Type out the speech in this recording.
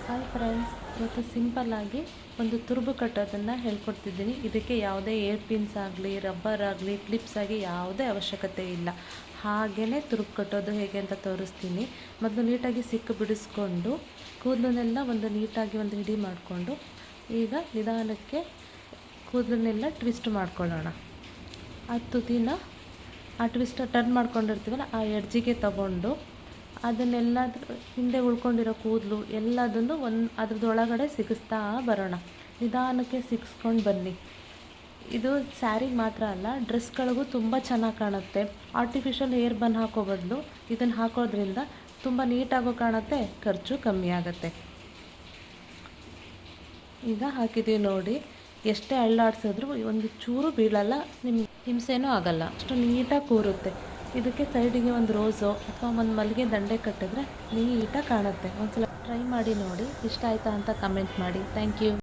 Hi friends, ಇವತ್ತು ಸಿಂಪಲ್ಲಾಗಿ ಒಂದು ತುರುಬು ಕಟ್ಟೋದನ್ನು ಹೇಳ್ಕೊಡ್ತಿದ್ದೀನಿ. ಇದಕ್ಕೆ ಯಾವುದೇ ಏರ್ ಪಿನ್ಸ್ ಆಗಲಿ, ರಬ್ಬರ್ ಆಗಲಿ, ಕ್ಲಿಪ್ಸ್ ಆಗಿ ಯಾವುದೇ ಅವಶ್ಯಕತೆ ಇಲ್ಲ. ಹಾಗೇ ತುರುಬು ಕಟ್ಟೋದು ಹೇಗೆ ಅಂತ ತೋರಿಸ್ತೀನಿ. ಮೊದಲು ನೀಟಾಗಿ ಸಿಕ್ಕು ಬಿಡಿಸ್ಕೊಂಡು ಕೂದಲನ್ನೆಲ್ಲ ನೀಟಾಗಿ ಒಂದು ಹಿಡಿ ಮಾಡಿಕೊಂಡು ಈಗ ನಿಧಾನಕ್ಕೆ ಕೂದಲನ್ನೆಲ್ಲ ಟ್ವಿಸ್ಟ್ ಮಾಡ್ಕೊಳ್ಳೋಣ. ಆ ತುದಿನ ಆ ಟ್ವಿಸ್ಟ್ ಟರ್ನ್ ಮಾಡ್ಕೊಂಡಿರ್ತೀವಲ್ಲ ಆ ಎಡ್ಜಿಗೆ ತಗೊಂಡು ಅದನ್ನೆಲ್ಲಾದ್ರೂ ಹಿಂದೆ ಉಳ್ಕೊಂಡಿರೋ ಕೂದಲು ಎಲ್ಲದನ್ನು ಅದ್ರದ್ದೊಳಗಡೆ ಸಿಗಿಸ್ತಾ ಬರೋಣ. ನಿಧಾನಕ್ಕೆ ಸಿಗಿಸ್ಕೊಂಡು ಬನ್ನಿ. ಇದು ಸ್ಯಾರಿಗೆ ಮಾತ್ರ ಅಲ್ಲ, ಡ್ರೆಸ್ಗಳಿಗೂ ತುಂಬ ಚೆನ್ನಾಗಿ ಕಾಣುತ್ತೆ. ಆರ್ಟಿಫಿಷಿಯಲ್ ಹೇರ್ ಬನ್ ಹಾಕೋ ಬದಲು ಇದನ್ನು ಹಾಕೋದ್ರಿಂದ ತುಂಬ ನೀಟಾಗೂ ಕಾಣುತ್ತೆ, ಖರ್ಚು ಕಮ್ಮಿ ಆಗುತ್ತೆ. ಈಗ ಹಾಕಿದ್ದೀವಿ ನೋಡಿ, ಎಷ್ಟೇ ಅಳ್ಳಾಡಿಸಿದ್ರು ಒಂದು ಚೂರು ಬೀಳಲ್ಲ, ನಿಮ್ಗೆ ಹಿಂಸೆನೂ ಆಗಲ್ಲ, ಅಷ್ಟು ನೀಟಾಗಿ ಕೂರುತ್ತೆ. ಇದಕ್ಕೆ ಸೈಡಿಗೆ ಒಂದು ರೋಸು ಅಥವಾ ಒಂದು ಮಲ್ಲಿಗೆ ದಂಡೆ ಕಟ್ಟಿದ್ರೆ ನೀಟಾಗಿ ಕಾಣುತ್ತೆ. ಒಂದ್ಸಲ ಟ್ರೈ ಮಾಡಿ ನೋಡಿ. ಇಷ್ಟ ಆಯಿತಾ ಅಂತ ಕಮೆಂಟ್ ಮಾಡಿ. Thank you.